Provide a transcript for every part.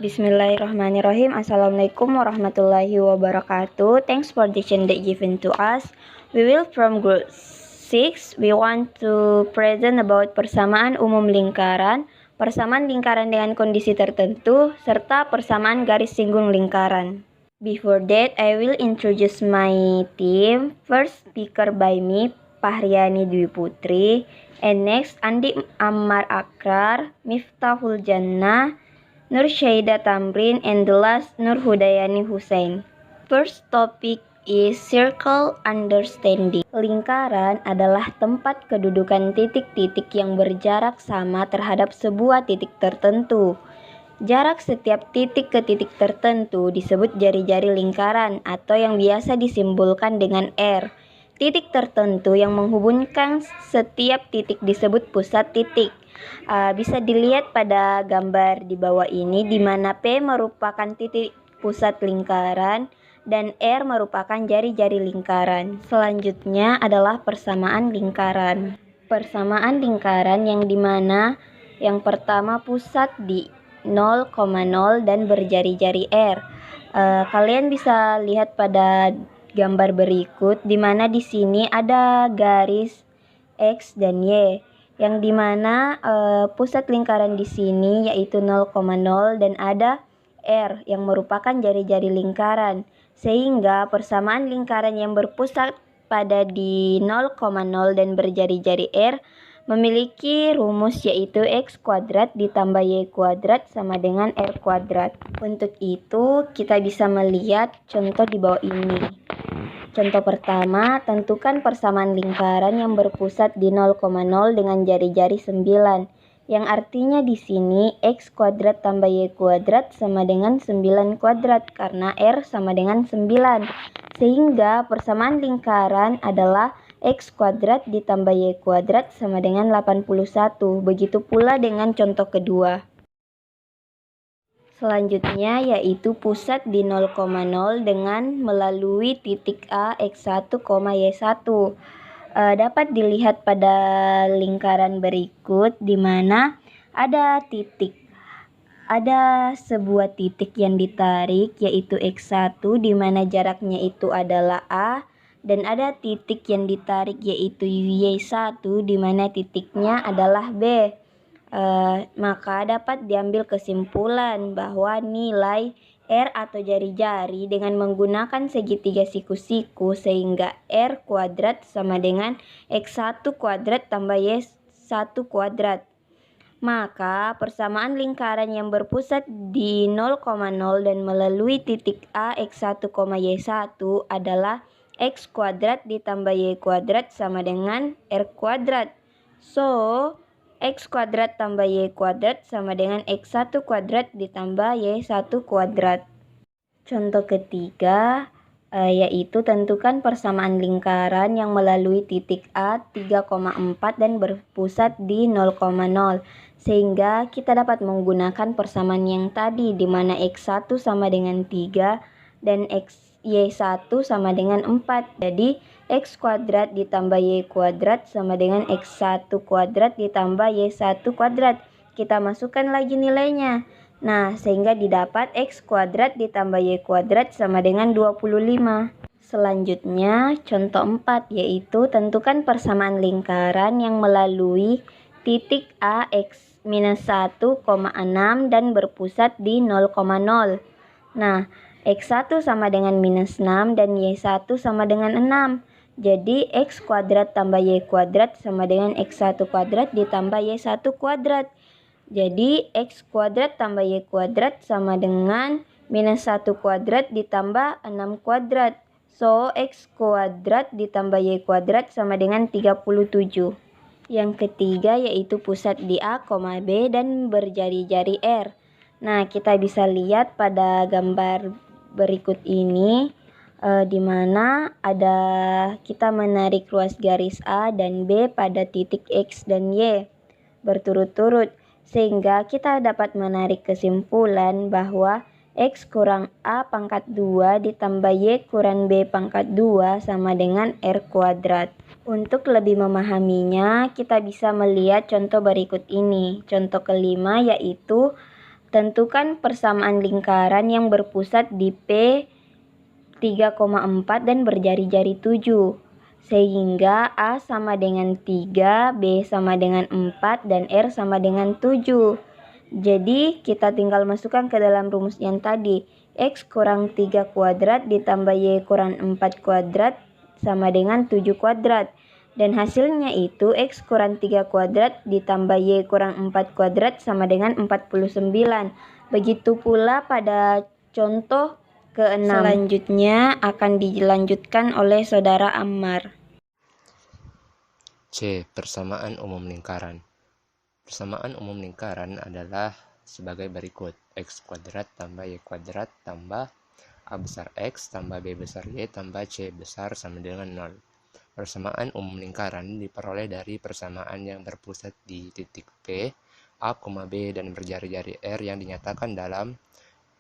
Bismillahirrahmanirrahim. Assalamualaikum warahmatullahi wabarakatuh. Thanks for the chance that given to us. We will from group 6. We want to present about persamaan umum lingkaran, persamaan lingkaran dengan kondisi tertentu, serta persamaan garis singgung lingkaran. Before that, I will introduce my team. First speaker by me, Pahriani Dwi Putri, and next Andi Ammar Akrar, Miftahul Jannah, Nur Syaida Tamrin, and the last Nur Hudayani Hussein. First topic is circle understanding. Lingkaran adalah tempat kedudukan titik-titik yang berjarak sama terhadap sebuah titik tertentu. Jarak setiap titik ke titik tertentu disebut jari-jari lingkaran atau yang biasa disimbolkan dengan R. Titik tertentu yang menghubungkan setiap titik disebut pusat titik. Bisa dilihat pada gambar di bawah ini, di mana P merupakan titik pusat lingkaran dan R merupakan jari-jari lingkaran. Selanjutnya adalah persamaan lingkaran. Persamaan lingkaran yang dimana yang pertama pusat di 0,0 dan berjari-jari R. Kalian bisa lihat pada gambar berikut, di mana di sini ada garis X dan Y, yang dimana pusat lingkaran di sini yaitu 0,0 dan ada R yang merupakan jari-jari lingkaran, sehingga persamaan lingkaran yang berpusat pada di 0,0 dan berjari-jari R memiliki rumus yaitu X kuadrat ditambah Y kuadrat sama dengan R kuadrat. Untuk itu kita bisa melihat contoh di bawah ini. Contoh pertama, tentukan persamaan lingkaran yang berpusat di 0,0 dengan jari-jari 9, yang artinya di sini X kuadrat tambah Y kuadrat sama dengan 9 kuadrat karena R sama dengan 9. Sehingga persamaan lingkaran adalah X kuadrat ditambah Y kuadrat sama dengan 81. Begitu pula dengan contoh kedua. Selanjutnya yaitu pusat di 0,0 dengan melalui titik A, X1, Y1. Dapat dilihat pada lingkaran berikut, di mana ada sebuah titik yang ditarik yaitu X1, di mana jaraknya itu adalah A, dan ada titik yang ditarik yaitu Y1, di mana titiknya adalah B. Maka dapat diambil kesimpulan bahwa nilai R atau jari-jari dengan menggunakan segitiga siku-siku, sehingga R kuadrat sama dengan X1 kuadrat tambah Y1 kuadrat. Maka persamaan lingkaran yang berpusat di 0,0 dan melalui titik A, X1, Y1 adalah X kuadrat ditambah Y kuadrat sama dengan R kuadrat. So, X kuadrat tambah Y kuadrat sama dengan X1 kuadrat ditambah Y1 kuadrat. Contoh ketiga yaitu tentukan persamaan lingkaran yang melalui titik A 3,4 dan berpusat di 0,0. Sehingga kita dapat menggunakan persamaan yang tadi, di mana X1 sama dengan 3 dan Y1 sama dengan 4. Jadi X kuadrat ditambah Y kuadrat sama dengan X1 kuadrat ditambah Y1 kuadrat. Kita masukkan lagi nilainya. Nah, sehingga didapat X kuadrat ditambah Y kuadrat sama dengan 25. Selanjutnya, contoh 4 yaitu tentukan persamaan lingkaran yang melalui titik A, X-1,6 dan berpusat di 0,0. Nah, X1 sama dengan minus 6 dan Y1 sama dengan 6. Jadi X kuadrat tambah Y kuadrat sama dengan X1 kuadrat ditambah Y1 kuadrat. Jadi X kuadrat tambah Y kuadrat sama dengan minus 1 kuadrat ditambah 6 kuadrat. So, X kuadrat ditambah Y kuadrat sama dengan 37. Yang ketiga yaitu pusat di A, B dan berjari-jari R. Nah, kita bisa lihat pada gambar berikut ini, di mana ada kita menarik ruas garis A dan B pada titik X dan Y berturut-turut, sehingga kita dapat menarik kesimpulan bahwa X kurang A pangkat 2 ditambah Y kurang B pangkat 2 sama dengan R kuadrat. Untuk lebih memahaminya, kita bisa melihat contoh berikut ini. Contoh kelima yaitu Tentukan persamaan lingkaran yang berpusat di P 3,4 dan berjari-jari 7. Sehingga A sama dengan 3, B sama dengan 4, dan R sama dengan 7. Jadi kita tinggal masukkan ke dalam rumus yang tadi. X kurang 3 kuadrat ditambah Y kurang 4 kuadrat sama dengan 7 kuadrat. Dan hasilnya itu X kurang 3 kuadrat ditambah Y kurang 4 kuadrat sama dengan 49. Begitu pula pada contoh ke-6. Selanjutnya akan dilanjutkan oleh Saudara Ammar. C. Persamaan umum lingkaran. Persamaan umum lingkaran adalah sebagai berikut. X kuadrat tambah Y kuadrat tambah A besar X tambah B besar Y tambah C besar sama dengan 0. Persamaan umum lingkaran diperoleh dari persamaan yang berpusat di titik P, A, B, dan berjari-jari R yang dinyatakan dalam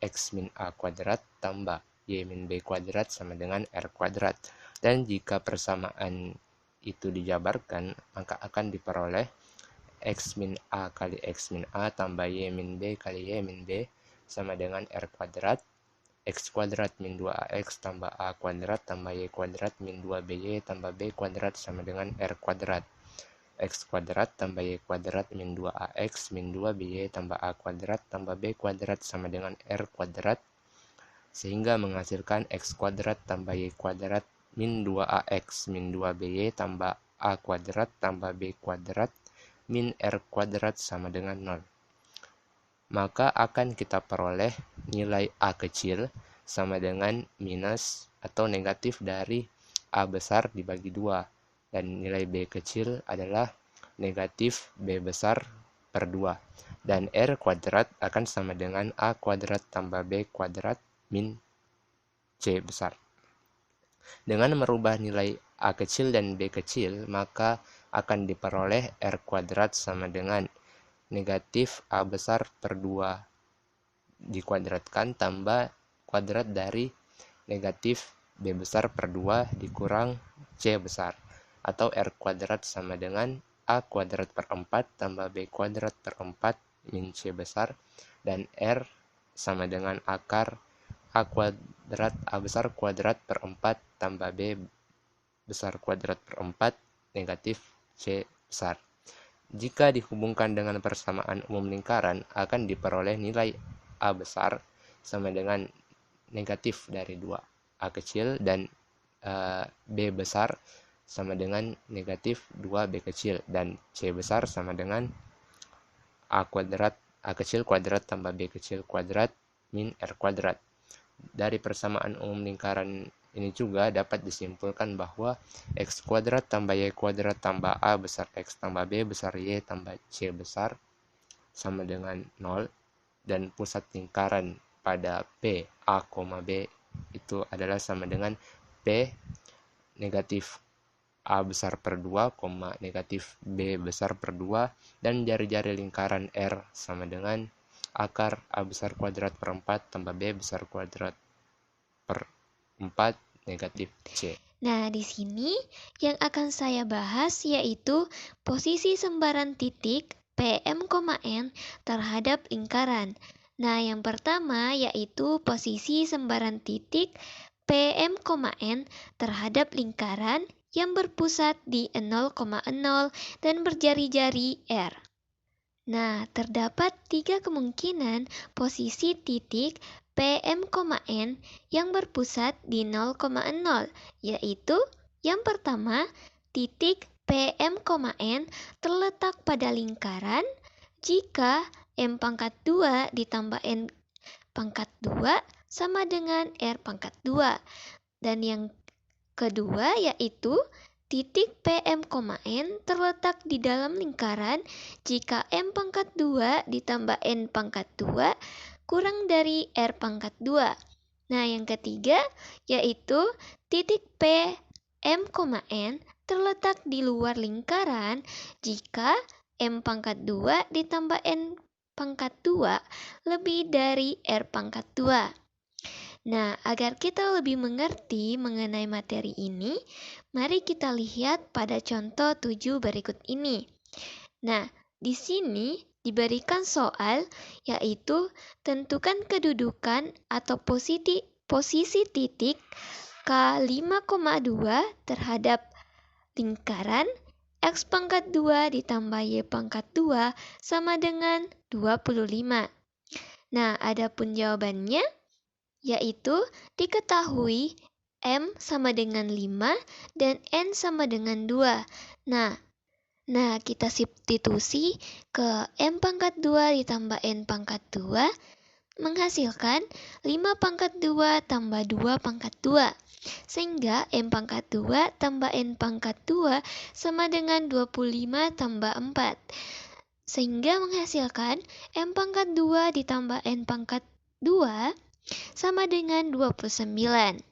X min A kuadrat tambah Y min B kuadrat sama dengan R kuadrat. Dan jika persamaan itu dijabarkan, maka akan diperoleh X min A kali X min A tambah Y min B kali Y min B sama dengan R kuadrat. X kuadrat min 2AX tambah A kuadrat tambah Y kuadrat min 2BY tambah B kuadrat sama dengan R kuadrat. X kuadrat tambah Y kuadrat min 2AX min 2BY tambah A kuadrat tambah B kuadrat sama dengan R kuadrat, sehingga menghasilkan X kuadrat tambah Y kuadrat min 2AX min 2BY tambah A kuadrat tambah B kuadrat min R kuadrat sama dengan 0. Maka akan kita peroleh nilai A kecil sama dengan minus atau negatif dari A besar dibagi 2. Dan nilai B kecil adalah negatif B besar per 2. Dan R kuadrat akan sama dengan A kuadrat tambah B kuadrat min C besar. Dengan merubah nilai A kecil dan B kecil, maka akan diperoleh R kuadrat sama dengan negatif A besar per 2 dikuadratkan tambah kuadrat dari negatif B besar per 2 dikurang C besar, atau R kuadrat sama dengan A kuadrat per 4 tambah B kuadrat per 4 min C besar, dan R sama dengan akar A kuadrat A besar kuadrat per 4 tambah B besar kuadrat per 4 negatif C besar. Jika dihubungkan dengan persamaan umum lingkaran, akan diperoleh nilai A besar sama dengan negatif dari 2A kecil dan B besar sama dengan negatif 2B kecil, dan C besar sama dengan A kuadrat A kecil kuadrat tambah B kecil kuadrat min R kuadrat. Dari persamaan umum lingkaran ini juga dapat disimpulkan bahwa X kuadrat tambah Y kuadrat tambah A besar X tambah B besar Y tambah C besar sama dengan 0, dan pusat lingkaran pada P A, B itu adalah sama dengan P negatif A besar per 2, negatif B besar per 2, dan jari-jari lingkaran R sama dengan akar A besar kuadrat per 4 tambah B besar kuadrat per 4 negatif C. Nah, di sini yang akan saya bahas yaitu posisi sembaran titik PM, N terhadap lingkaran. Nah, yang pertama yaitu posisi sembaran titik PM, N terhadap lingkaran yang berpusat di 0,0 dan berjari-jari R. Nah, terdapat 3 kemungkinan posisi titik PM, N yang berpusat di 0,0, yaitu yang pertama, titik PM, N terletak pada lingkaran jika M pangkat 2 ditambah N pangkat 2 sama dengan R pangkat 2. Dan yang kedua yaitu titik PM, N terletak di dalam lingkaran jika M pangkat 2 ditambah N pangkat 2 kurang dari R pangkat 2. Nah, yang ketiga yaitu titik PM, N terletak di luar lingkaran jika M pangkat 2 ditambah N pangkat 2 lebih dari R pangkat 2. Nah, agar kita lebih mengerti mengenai materi ini, mari kita lihat pada contoh 7 berikut ini. Nah, di sini diberikan soal, yaitu tentukan kedudukan atau posisi titik K5,2 terhadap lingkaran X pangkat 2 ditambah Y pangkat 2 sama dengan 25. Nah, adapun jawabannya yaitu diketahui M sama dengan 5 dan N sama dengan 2. Nah, kita substitusi ke M pangkat 2 ditambah N pangkat 2 menghasilkan 5 pangkat 2 tambah 2 pangkat 2. Sehingga M pangkat 2 tambah N pangkat 2 sama dengan 25 tambah 4. Sehingga menghasilkan M pangkat 2 ditambah N pangkat 2 sama dengan 29.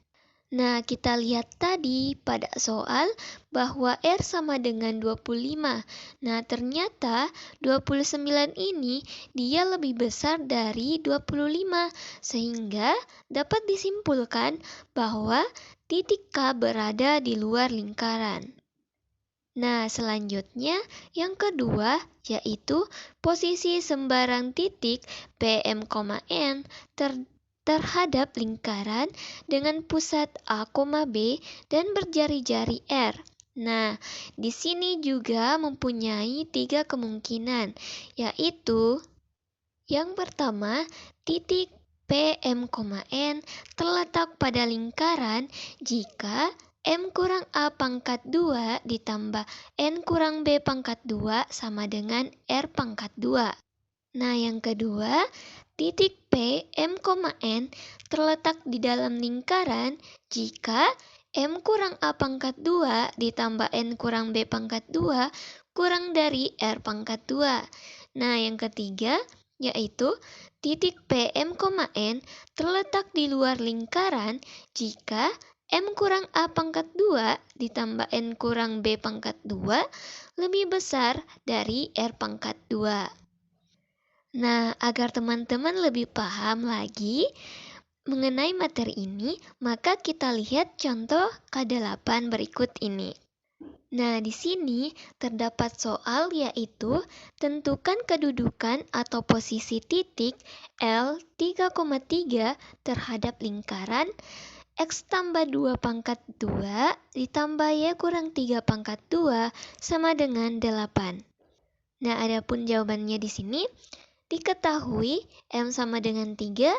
Nah, kita lihat tadi pada soal bahwa R sama dengan 25. Nah, ternyata 29 ini dia lebih besar dari 25, sehingga dapat disimpulkan bahwa titik K berada di luar lingkaran. Nah, selanjutnya yang kedua yaitu posisi sembarang titik PM, N terhadap lingkaran dengan pusat A, B dan berjari-jari R. Nah, di sini juga mempunyai 3 kemungkinan, yaitu yang pertama, titik PM, N terletak pada lingkaran jika M kurang A pangkat 2 ditambah N kurang B pangkat 2 sama dengan R pangkat 2. Nah, yang kedua, titik P, M, N terletak di dalam lingkaran jika M kurang A pangkat 2 ditambah N kurang B pangkat 2 kurang dari R pangkat 2. Nah, yang ketiga, yaitu titik P, M, N terletak di luar lingkaran jika M kurang A pangkat 2 ditambah N kurang B pangkat 2 lebih besar dari R pangkat 2. Nah, agar teman-teman lebih paham lagi mengenai materi ini, maka kita lihat contoh K8 berikut ini. Nah, di sini terdapat soal yaitu tentukan kedudukan atau posisi titik L 3,3 terhadap lingkaran X tambah 2 pangkat 2 ditambah Y kurang 3 pangkat 2 sama dengan 8. Nah, adapun jawabannya di sini diketahui M sama dengan 3,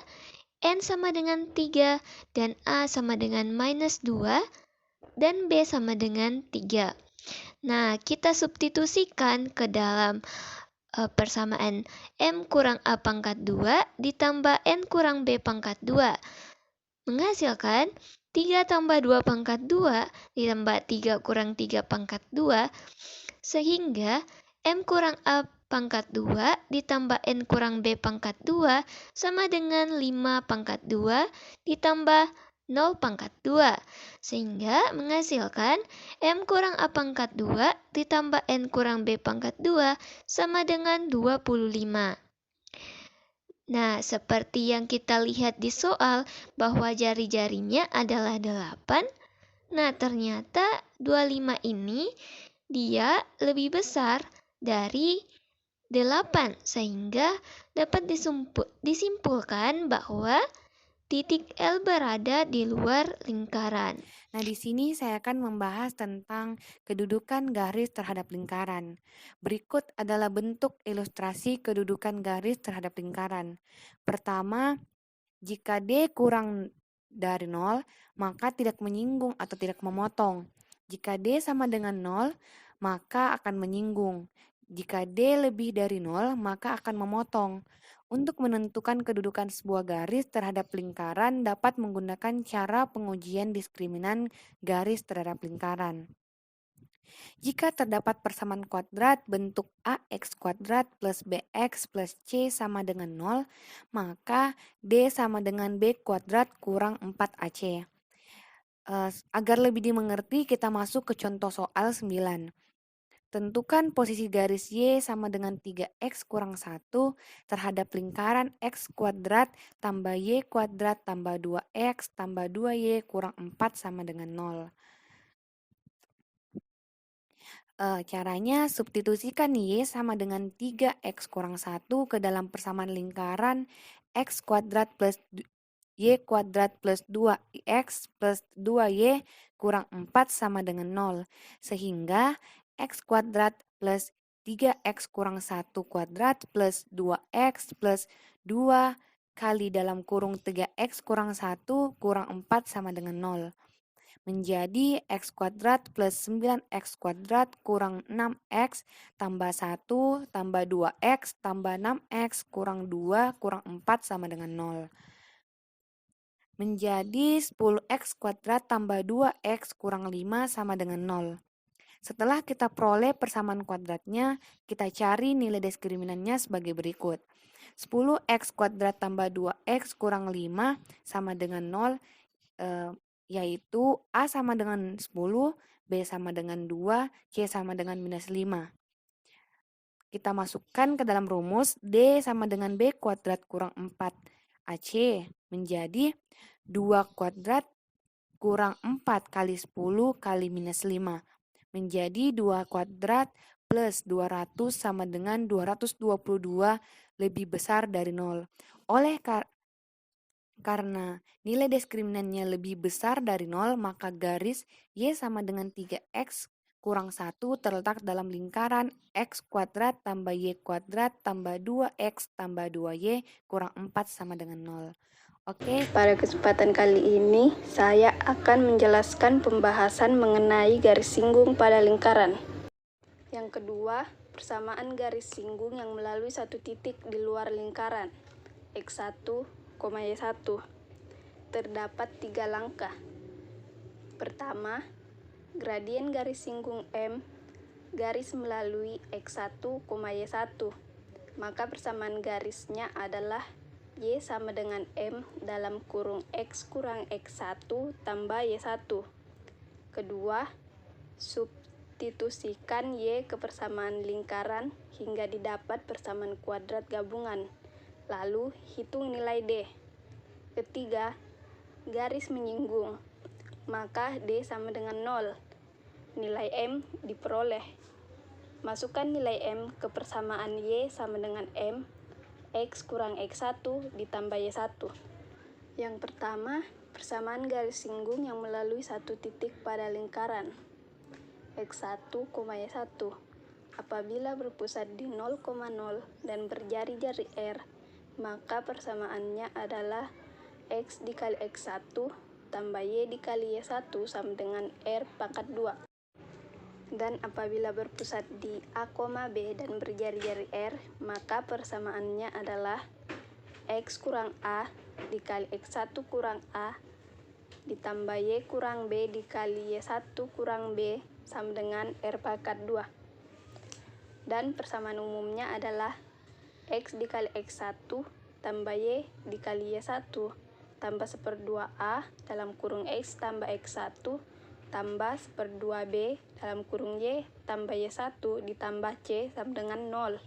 N sama dengan 3, dan A sama dengan minus 2, dan B sama dengan 3. Nah, kita substitusikan ke dalam persamaan M kurang A pangkat 2 ditambah N kurang B pangkat 2. Menghasilkan 3 tambah 2 pangkat 2 ditambah 3 kurang 3 pangkat 2, sehingga M kurang A pangkat 2 ditambah N kurang B pangkat 2 sama dengan 5 pangkat 2 ditambah 0 pangkat 2. Sehingga menghasilkan M kurang A pangkat 2 ditambah N kurang B pangkat 2 sama dengan 25. Nah, seperti yang kita lihat di soal bahwa jari-jarinya adalah 8. Nah, ternyata 25 ini dia lebih besar dari 8, sehingga dapat disimpulkan bahwa titik L berada di luar lingkaran. Nah, di sini saya akan membahas tentang kedudukan garis terhadap lingkaran. Berikut adalah bentuk ilustrasi kedudukan garis terhadap lingkaran. Pertama, jika D kurang dari 0, maka tidak menyinggung atau tidak memotong. Jika D sama dengan 0, maka akan menyinggung. Jika D lebih dari 0, maka akan memotong. Untuk menentukan kedudukan sebuah garis terhadap lingkaran dapat menggunakan cara pengujian diskriminan garis terhadap lingkaran. Jika terdapat persamaan kuadrat bentuk AX kuadrat plus BX plus C sama dengan 0, maka D sama dengan B kuadrat kurang 4AC. Agar lebih dimengerti, kita masuk ke contoh soal 9. Tentukan posisi garis Y sama dengan 3X kurang 1 terhadap lingkaran X kuadrat tambah Y kuadrat tambah 2X tambah 2Y kurang 4 sama dengan 0. Caranya substitusikan Y sama dengan 3X kurang 1 ke dalam persamaan lingkaran X kuadrat plus Y kuadrat plus 2X plus 2Y kurang 4 sama dengan 0. Sehingga X kuadrat plus 3X kurang 1 kuadrat plus 2X plus 2 kali dalam kurung 3X kurang 1 kurang 4 sama dengan 0. Menjadi X kuadrat plus 9X kuadrat kurang 6X tambah 1 tambah 2X tambah 6X kurang 2 kurang 4 sama dengan 0. Menjadi 10X kuadrat tambah 2X kurang 5 sama dengan 0. Setelah kita peroleh persamaan kuadratnya, kita cari nilai diskriminannya sebagai berikut. 10X kuadrat tambah 2X kurang 5 sama dengan 0, yaitu A sama dengan 10, B sama dengan 2, C sama dengan minus 5. Kita masukkan ke dalam rumus D sama dengan B kuadrat kurang 4AC menjadi 2 kuadrat kurang 4 kali 10 kali minus 5 menjadi 2 kuadrat plus 200 sama dengan 222 lebih besar dari 0. Karena nilai diskriminannya lebih besar dari 0, maka garis Y sama dengan 3X kurang 1 terletak dalam lingkaran X kuadrat tambah Y kuadrat tambah 2X tambah 2Y kurang 4 sama dengan 0. Oke. Pada kesempatan kali ini, saya akan menjelaskan pembahasan mengenai garis singgung pada lingkaran. Yang kedua, persamaan garis singgung yang melalui satu titik di luar lingkaran, X1, Y1. Terdapat 3 langkah. Pertama, gradien garis singgung M garis melalui X1, Y1. Maka persamaan garisnya adalah Y sama dengan M dalam kurung X kurang X1 tambah Y1. Kedua, substitusikan Y ke persamaan lingkaran hingga didapat persamaan kuadrat gabungan. Lalu, hitung nilai D. Ketiga, garis menyinggung. Maka D sama dengan 0. Nilai M diperoleh. Masukkan nilai M ke persamaan Y sama dengan M, X kurang X1 ditambah Y1. Yang pertama, persamaan garis singgung yang melalui satu titik pada lingkaran, X1, Y1. Apabila berpusat di 0,0 dan berjari-jari R, maka persamaannya adalah X dikali X1 tambah Y dikali Y1 sama dengan R pangkat 2. Dan apabila berpusat di A, B dan berjari-jari R, maka persamaannya adalah X kurang A dikali X1 kurang A ditambah Y kurang B dikali Y1 kurang B sama dengan R pangkat 2. Dan persamaan umumnya adalah X dikali X1 tambah Y dikali Y1 tambah 1/2A dalam kurung X tambah X1 tambah 1/2B dalam kurung Y tambah Y1 ditambah C sama dengan 0.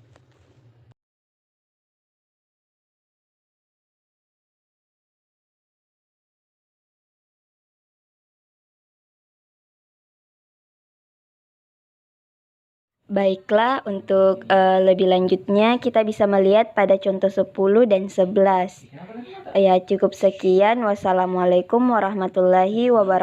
Baiklah, untuk lebih lanjutnya kita bisa melihat pada contoh 10 dan 11. Ya, cukup sekian. Wassalamualaikum warahmatullahi wabarakatuh.